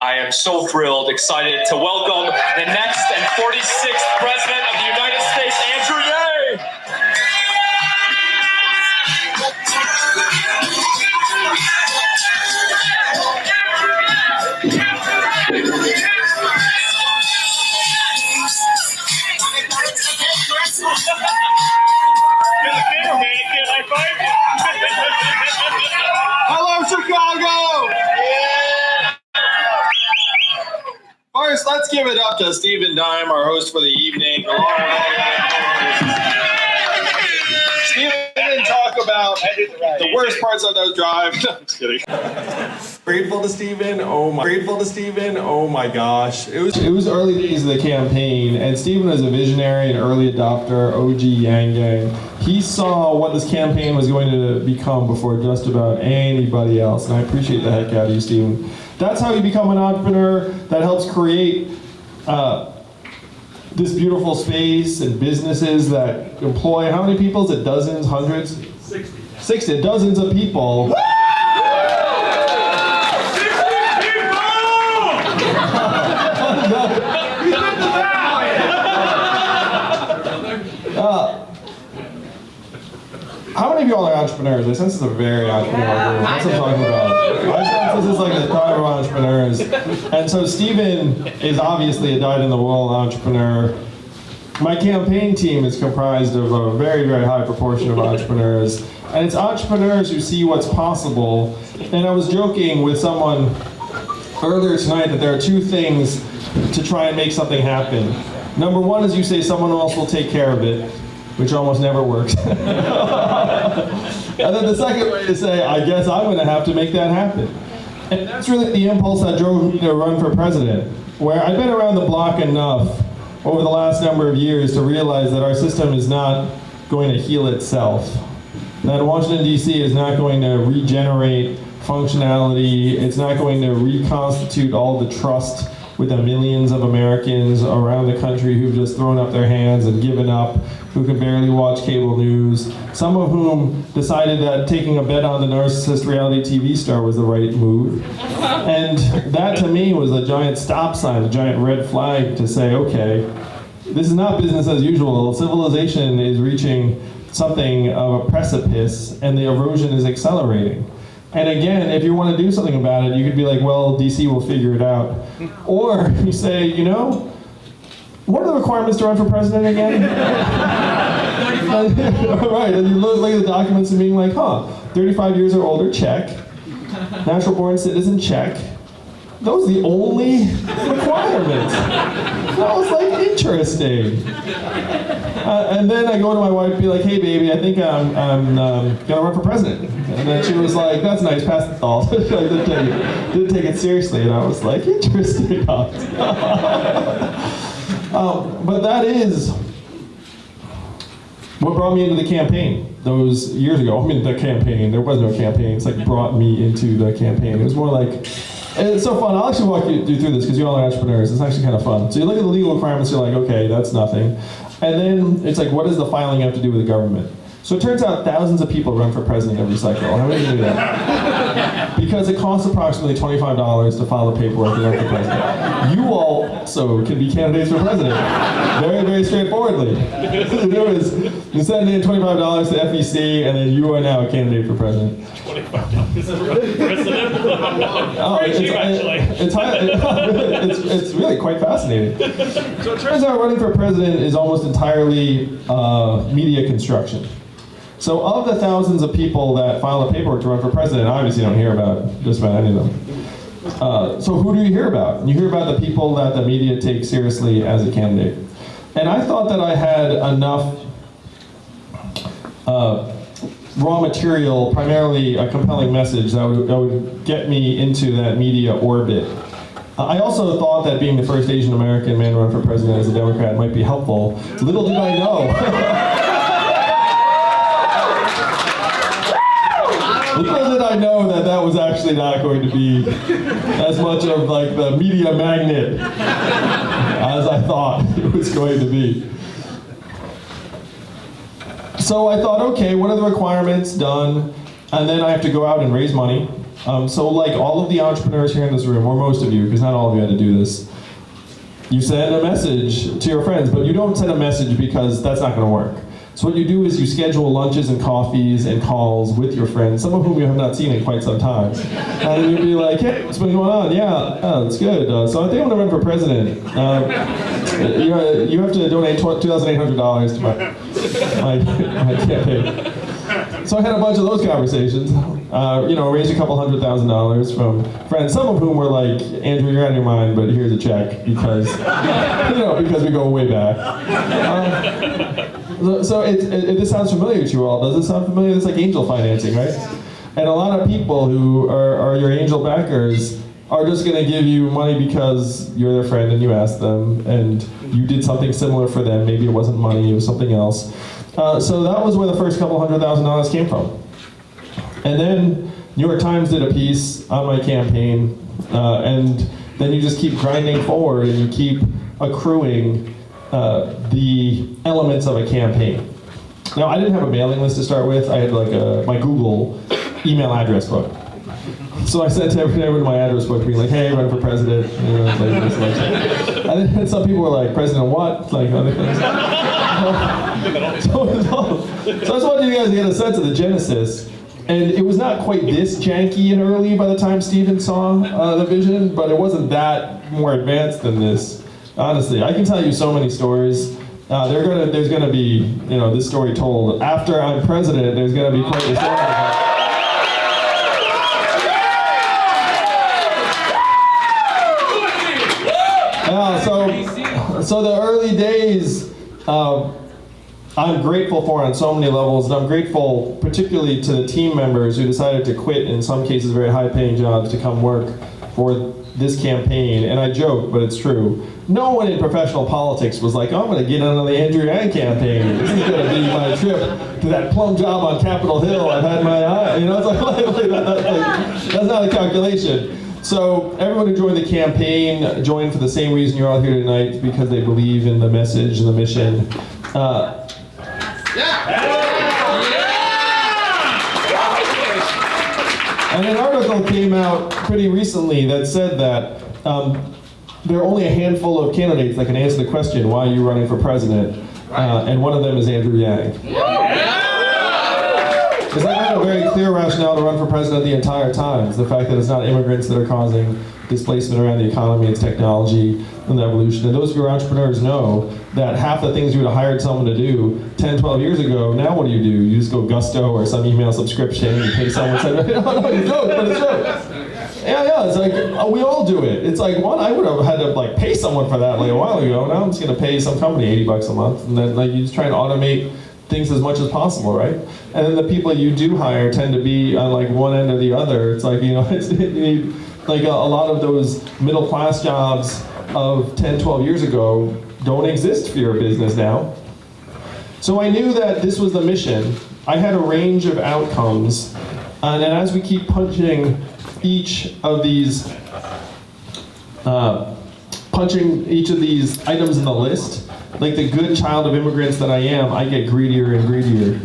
I am so thrilled, excited to welcome the next and 46th President of the United States, Andrew Yang. Hello, Chicago! First, let's give it up to Stephen Dime, our host for the evening. Stephen didn't talk about the worst parts of those drives. Just kidding. Grateful to Stephen. Oh my gosh. It was early days of the campaign, and Stephen was a visionary and early adopter, OG Yang Gang. He saw what this campaign was going to become before just about anybody else, and I appreciate the heck out of you, Stephen. That's how you become an entrepreneur that helps create this beautiful space and businesses that employ, how many people? Is it dozens, hundreds? 60, dozens of people. How many of y'all are entrepreneurs? I sense it's a very entrepreneurial group. That's what I'm talking about. I sense this is like the tribe of entrepreneurs. And so Stephen is obviously a dyed-in-the-wool entrepreneur. My campaign team is comprised of a very, very high proportion of entrepreneurs. And it's entrepreneurs who see what's possible. And I was joking with someone earlier tonight that there are two things to try and make something happen. Number one is you say someone else will take care of it, which almost never works. And then the second way is say, I guess I'm gonna have to make that happen. And that's really the impulse that drove me to run for president, where I've been around the block enough over the last number of years to realize that our system is not going to heal itself. That Washington, D.C. is not going to regenerate functionality, it's not going to reconstitute all the trust with the millions of Americans around the country who've just thrown up their hands and given up, who can barely watch cable news, some of whom decided that taking a bet on the narcissist reality TV star was the right move. And that to me was a giant stop sign, a giant red flag to say, okay, this is not business as usual. Civilization is reaching something of a precipice and the erosion is accelerating. And again, if you want to do something about it, you could be like, well, DC will figure it out. Or you say, you know, what are the requirements to run for president again? Right, and you look at the documents and being like, 35 years or older, check. Natural born citizen, check. Those are the only requirements. I was like, interesting. And then I go to my wife and be like, hey baby, I think I'm gonna run for president. And then she was like, that's nice, pass the salt. Didn't take it seriously, and I was like, interesting. But that is what brought me into the campaign those years ago. I mean, the campaign, there was no campaign. It's like brought me into the campaign. It was more like, it's so fun. I'll actually walk you through this because you all are entrepreneurs. It's actually kind of fun. So you look at the legal requirements, you're like, okay, that's nothing. And then it's like, what does the filing have to do with the government? So it turns out thousands of people run for president every cycle. How many do that? Because it costs approximately $25 to file the paperwork to run for president. You all also can be candidates for president. Very, very straightforwardly. What you do is you send in $25 to FEC, and then you are now a candidate for president. $25 for president? Oh, it's really quite fascinating. So it turns out running for president is almost entirely media construction. So of the thousands of people that file the paperwork to run for president, obviously you don't hear about just about any of them. So who do you hear about? You hear about the people that the media takes seriously as a candidate. And I thought that I had enough raw material, primarily a compelling message that would get me into that media orbit. I also thought that being the first Asian American man to run for president as a Democrat might be helpful. Little did I know. Little did I know that that was actually not going to be as much of like the media magnet as I thought it was going to be. So I thought, okay, what are the requirements? Done. And then I have to go out and raise money. So like all of the entrepreneurs here in this room, or most of you, because not all of you had to do this, you send a message to your friends, but you don't send a message because that's not going to work. So what you do is you schedule lunches and coffees and calls with your friends, some of whom you have not seen in quite some time. And you'll be like, hey, what's been going on? Yeah, it's good. So I think I'm going to run for president. You have to donate $2,800 to my campaign. So I had a bunch of those conversations, raised a couple $100,000 from friends, some of whom were like, Andrew, you're out of your mind, but here's a check because, because we go way back. So this sounds familiar to you all. Does it sound familiar? It's like angel financing, right? And a lot of people who are your angel backers are just going to give you money because you're their friend and you asked them and you did something similar for them. Maybe it wasn't money, it was something else. So that was where the first couple $100,000 came from. And then New York Times did a piece on my campaign, and then you just keep grinding forward and you keep accruing the elements of a campaign. Now, I didn't have a mailing list to start with. I had like my Google email address book. So I sent everyone to my address book being like, hey, run for president. And then some people were like, president what? Like other things. So I just wanted you guys to get a sense of the genesis. And it was not quite this janky and early by the time Steven saw the vision, but it wasn't that more advanced than this. Honestly, I can tell you so many stories. There's gonna be, this story told after I'm president. There's gonna be quite a story. So the early days, I'm grateful for on so many levels, and I'm grateful particularly to the team members who decided to quit, in some cases very high-paying jobs, to come work for this campaign. And I joke, but it's true. No one in professional politics was like, oh, I'm going to get on the Andrew Yang campaign. This is going to be my trip to that plum job on Capitol Hill. I've had my eye. It's like that's not a calculation. So everyone who joined the campaign joined for the same reason you're all here tonight, because they believe in the message and the mission. And an article came out pretty recently that said that there are only a handful of candidates that can answer the question, why are you running for president? And one of them is Andrew Yang. Because I had a very clear rationale to run for president the entire time. It's the fact that it's not immigrants that are causing displacement around the economy, it's technology and the evolution. And those of you who are entrepreneurs know that half the things you would have hired someone to do 10, 12 years ago, now what do? You just go Gusto or some email subscription, you pay someone, no, you joke, but it's true. Yeah, it's like, we all do it. It's like, I would have had to pay someone for that like a while ago. Now I'm just gonna pay some company $80 a month, and then you just try and automate things as much as possible, right? And then the people you do hire tend to be on one end or the other. It's like, a lot of those middle class jobs of 10, 12 years ago don't exist for your business now. So I knew that this was the mission. I had a range of outcomes, and as we keep punching each of these items in the list, like the good child of immigrants that I am, I get greedier and greedier.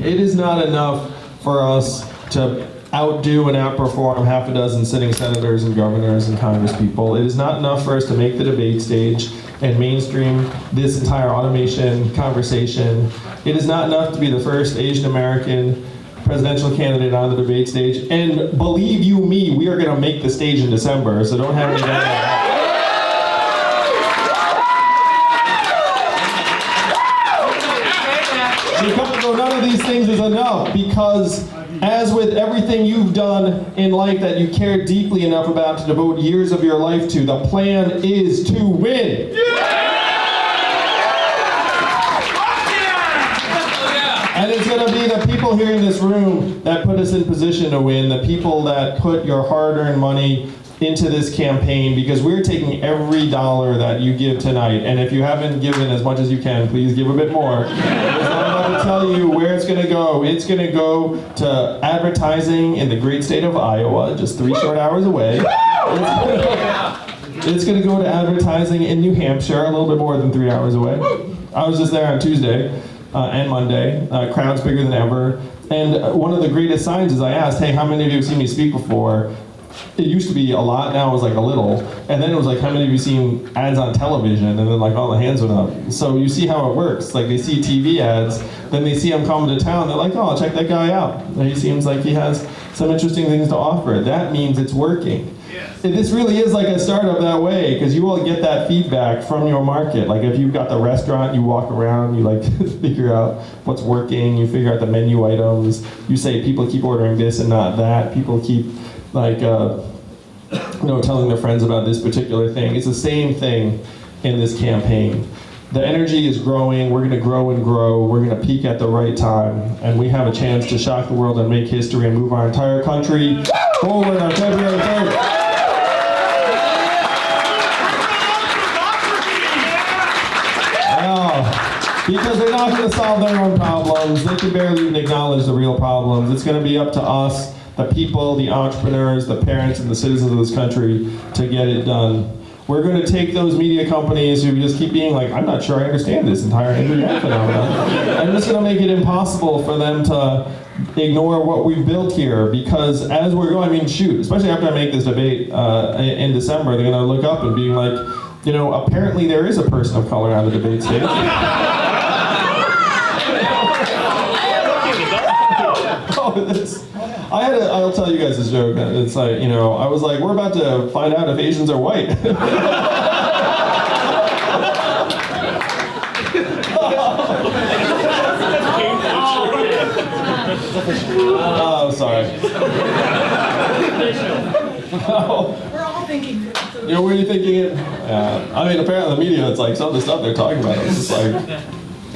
It is not enough for us to outdo and outperform half a dozen sitting senators and governors and congresspeople. It is not enough for us to make the debate stage and mainstream this entire automation conversation. It is not enough to be the first Asian American presidential candidate on the debate stage. And believe you me, we are going to make the stage in December, so don't have any doubt. None of these things is enough, because as with everything you've done in life that you care deeply enough about to devote years of your life to, the plan is to win. And it's going to be the people here in this room that put us in position to win, the people that put your hard-earned money into this campaign, because we're taking every dollar that you give tonight, and if you haven't given as much as you can, please give a bit more. I'm going to tell you where it's going to go. It's going to go to advertising in the great state of Iowa, just 3 short hours away. It's going to go to advertising in New Hampshire, a little bit more than 3 hours away. I was just there on Tuesday and Monday. Crowds bigger than ever. And one of the greatest signs is I asked, hey, how many of you have seen me speak before? It used to be a lot, now it was like a little. And then it was like, how many of you seen ads on television? And then like all the hands went up. So you see how it works. Like they see TV ads, then they see him coming to town, they're like, oh, check that guy out. And he seems like he has some interesting things to offer. That means it's working. And this really is like a startup that way, because you all get that feedback from your market. Like if you've got the restaurant, you walk around, you like figure out what's working, you figure out the menu items, you say people keep ordering this and not that, people keep like telling their friends about this particular thing. It's the same thing in this campaign. The energy is growing, we're gonna grow and grow, we're gonna peak at the right time, and we have a chance to shock the world and make history and move our entire country forward on February 3rd. Because they're not going to solve their own problems. They can barely even acknowledge the real problems. It's going to be up to us, the people, the entrepreneurs, the parents, and the citizens of this country to get it done. We're going to take those media companies who just keep being like, I'm not sure I understand this entire Andrew Yang phenomenon. I'm just going to make it impossible for them to ignore what we've built here, because as we're going, I mean, shoot, especially after I make this debate in December, they're going to look up and be like, apparently there is a person of color on the debate stage. I'll tell you guys this joke. It's like, I was like, we're about to find out if Asians are white. Oh, sorry. We're all thinking. Were you thinking it? Yeah. I mean, apparently the media, it's like some of the stuff they're talking about. It's just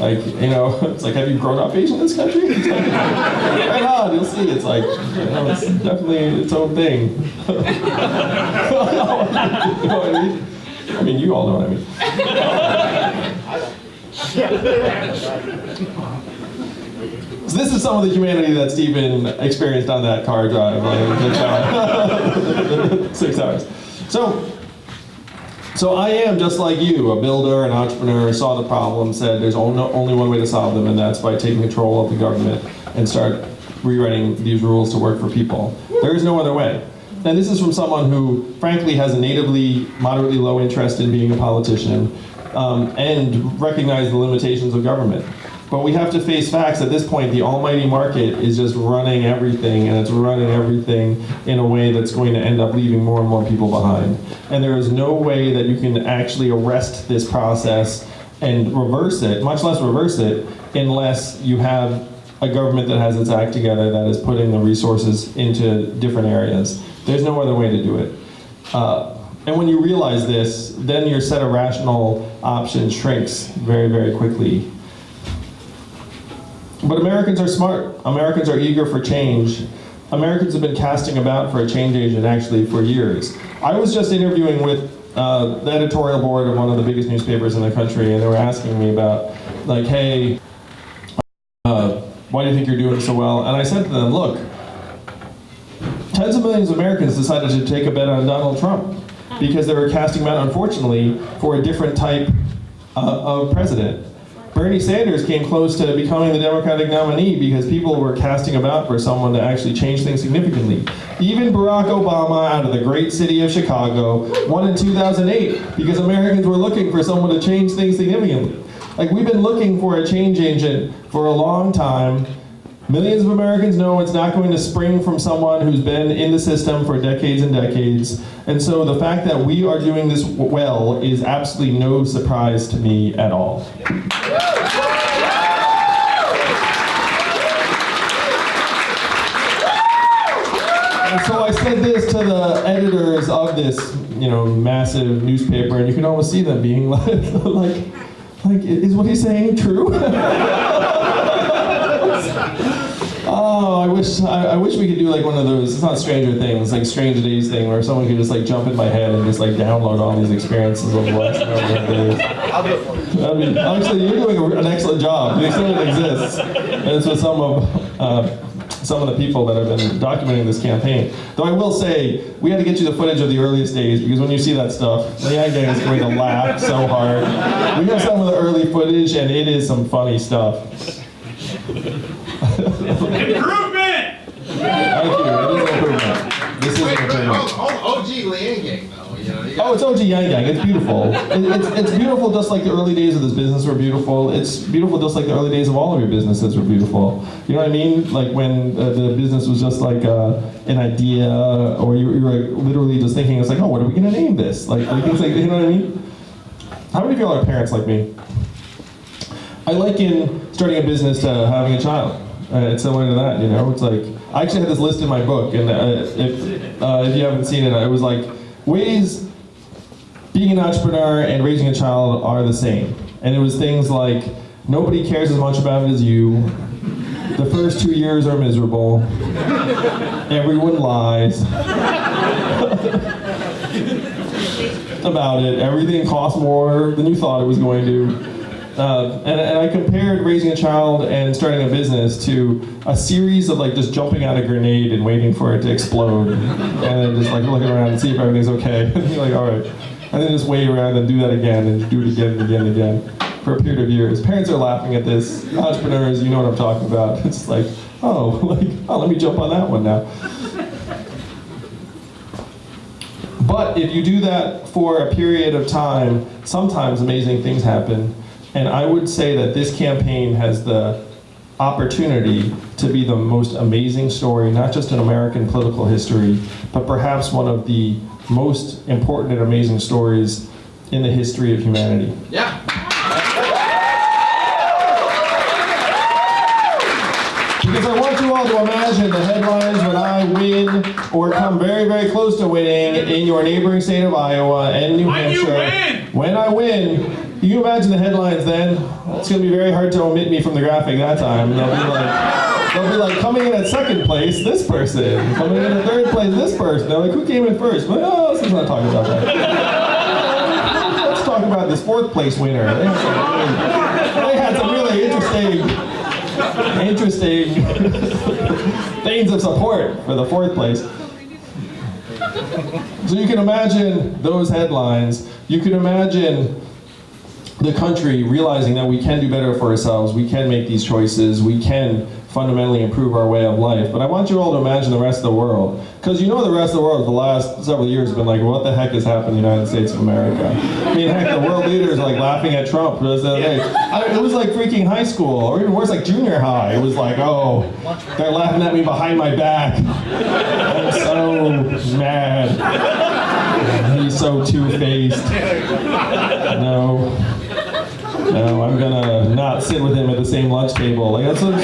it's like, have you grown up Asian in this country? It's like, right on, you'll see. It's like, it's definitely its own thing. You know what I mean? I mean, you all know what I mean. So this is some of the humanity that Stephen experienced on that car drive, like 6 hours. So I am just like you, a builder, an entrepreneur, saw the problem, said there's only one way to solve them, and that's by taking control of the government and start rewriting these rules to work for people. There is no other way. And this is from someone who, frankly, has a natively, moderately low interest in being a politician, and recognize the limitations of government. But we have to face facts. At this point, the almighty market is just running everything, and it's running everything in a way that's going to end up leaving more and more people behind. And there is no way that you can actually arrest this process and reverse it, much less reverse it, unless you have a government that has its act together, that is putting the resources into different areas. There's no other way to do it. And when you realize this, then your set of rational options shrinks very, very quickly. But Americans are smart. Americans are eager for change. Americans have been casting about for a change agent actually for years. I was just interviewing with the editorial board of one of the biggest newspapers in the country, and they were asking me about, like, hey, why do you think you're doing so well? And I said to them, look, tens of millions of Americans decided to take a bet on Donald Trump because they were casting about, unfortunately, for a different type of president. Bernie Sanders came close to becoming the Democratic nominee because people were casting about for someone to actually change things significantly. Even Barack Obama, out of the great city of Chicago, won in 2008 because Americans were looking for someone to change things significantly. Like, we've been looking for a change agent for a long time. Millions of Americans know it's not going to spring from someone who's been in the system for decades and decades. And so the fact that we are doing this well is absolutely no surprise to me at all. And so I said this to the editors of this, massive newspaper, and you can almost see them being like, is what he's saying true? Oh, I wish we could do like one of those, it's not Stranger Things, like Stranger Days thing, where someone could just like jump in my head and just like download all these experiences of the last number of days. I'll do it for you. Actually, you're doing an excellent job. The experiment exists. And it's with some of the people that have been documenting this campaign. Though I will say, we had to get you the footage of the earliest days, because when you see that stuff, the Yang Gang is going to laugh so hard. We have some of the early footage, and it is some funny stuff. Improvement! Thank you. It is an improvement. This is an improvement. OG Liang Gang, though. You know, Oh, it's OG Yang Gang. It's beautiful. It's beautiful just like the early days of this business were beautiful. It's beautiful just like the early days of all of your businesses were beautiful. You know what I mean? Like when the business was just like an idea, or you were literally just thinking, it's like, oh, what are we going to name this? Like things like, you know what I mean? How many of y'all are parents like me? I liken starting a business to having a child. It's similar to that, you know? It's like, I actually had this list in my book, and if you haven't seen it, it was like, ways being an entrepreneur and raising a child are the same. And it was things like, nobody cares as much about it as you, the first 2 years are miserable, everyone lies about it, everything costs more than you thought it was going to. And I compared raising a child and starting a business to a series of like just jumping out a grenade and waiting for it to explode, and then just like looking around and see if everything's okay. And you're like, all right. And then just wait around and do that again and do it again and again and again for a period of years. Parents are laughing at this. Entrepreneurs, you know what I'm talking about. It's like, oh, let me jump on that one now. But if you do that for a period of time, sometimes amazing things happen. And I would say that this campaign has the opportunity to be the most amazing story, not just in American political history, but perhaps one of the most important and amazing stories in the history of humanity. Yeah. Because I want you all to imagine the headlines when I win or come very, very close to winning in your neighboring state of Iowa and New Hampshire. When I win, can you imagine the headlines then? It's going to be very hard to omit me from the graphic that time. They'll be like, coming in at second place, this person. Coming in at third place, this person. They're like, who came in first? Well, oh, let's not talk about that. Let's talk about this fourth place winner. They had some really interesting things of support for the fourth place. So you can imagine those headlines. You can imagine the country realizing that we can do better for ourselves, we can make these choices, we can fundamentally improve our way of life. But I want you all to imagine the rest of the world. Because you know the rest of the world for the last several years has been like, what the heck has happened in the United States of America? I mean, heck, the world leaders are like laughing at Trump. It was like freaking high school, or even worse, like junior high. It was like, oh, they're laughing at me behind my back. I'm so mad. He's so two-faced. No, I'm gonna not sit with him at the same lunch table. Like that's what's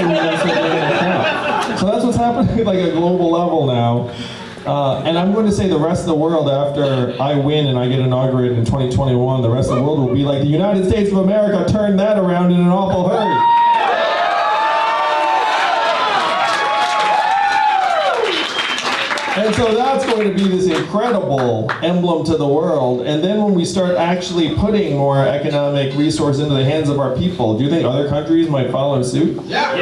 So that's what's happening at like a global level now. And I'm going to say the rest of the world, after I win and I get inaugurated in 2021, the rest of the world will be like, the United States of America turned that around in an awful hurry. And so that's going to be this incredible emblem to the world. And then when we start actually putting more economic resource into the hands of our people, do you think other countries might follow suit? Yeah.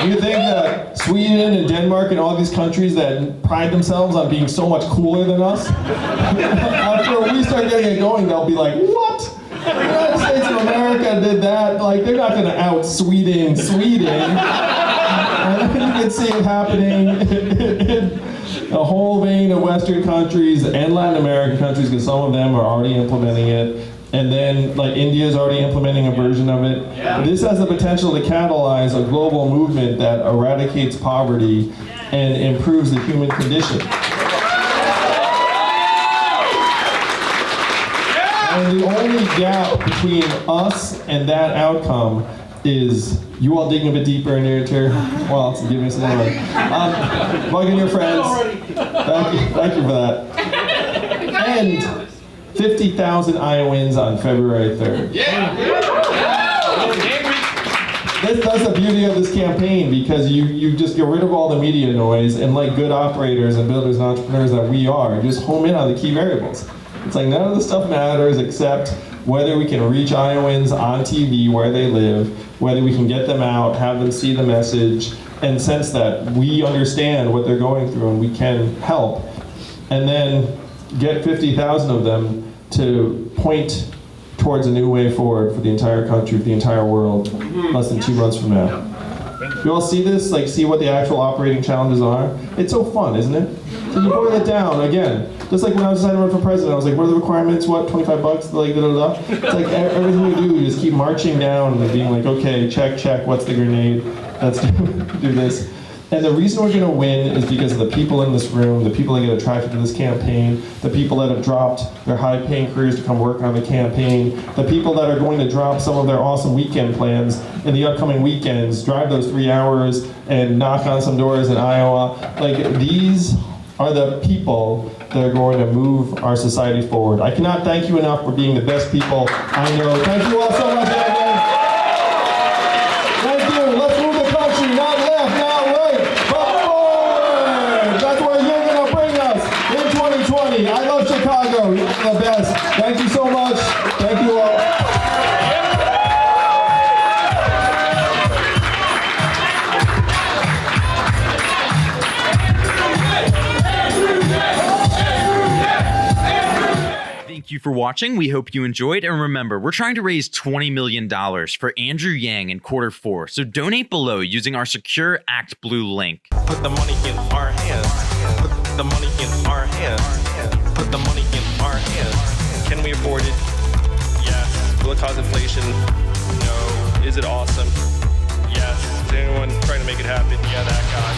Do you think that Sweden and Denmark and all these countries that pride themselves on being so much cooler than us, after we start getting it going, they'll be like, what? The United States of America did that. Like, they're not going to out Sweden. And you can see it happening in a whole vein of Western countries and Latin American countries, because some of them are already implementing it. And then, like, India is already implementing a version of it. Yeah. This has the potential to catalyze a global movement that eradicates poverty and improves the human condition. And the only gap between us and that outcome is you all digging a bit deeper into your chair. Well, it's giving me some more. Plug in your friends. Thank you for that. And 50,000 Iowans on February 3rd. That's the beauty of this campaign, because you just get rid of all the media noise, and like good operators and builders and entrepreneurs that we are, just home in on the key variables. It's like none of the stuff matters except whether we can reach Iowans on TV where they live, whether we can get them out, have them see the message, and sense that we understand what they're going through and we can help. And then get 50,000 of them to point towards a new way forward for the entire country, for the entire world, less than 2 months from now. You all see this? Like, see what the actual operating challenges are? It's so fun, isn't it? So you boil it down, again, just like when I was deciding to run for president, I was like, what are the requirements? What, 25 bucks? Like, da-da-da. It's like everything you do, you just keep marching down and being like, okay, check, what's the grenade? Let's do this. And the reason we're gonna win is because of the people in this room, the people that get attracted to this campaign, the people that have dropped their high-paying careers to come work on the campaign, the people that are going to drop some of their awesome weekend plans in the upcoming weekends, drive those 3 hours and knock on some doors in Iowa. Like, these are the people that are going to move our society forward. I cannot thank you enough for being the best people I know. Thank you all so much, everyone. Thank you. Let's move the country, not left, not right, but forward. That's where you're going to bring us in 2020. I love Chicago. You're the best. Thank you so much. Thank you all. Thank you for watching. We hope you enjoyed. And remember, we're trying to raise $20 million for Andrew Yang in Q4. So donate below using our secure Act Blue link. Put the money in our hands. Put the money in our hands. Put the money in our hands. Can we afford it? Yes. Will it cause inflation? No. Is it awesome? Yes. Is anyone trying to make it happen? Yeah, that guy.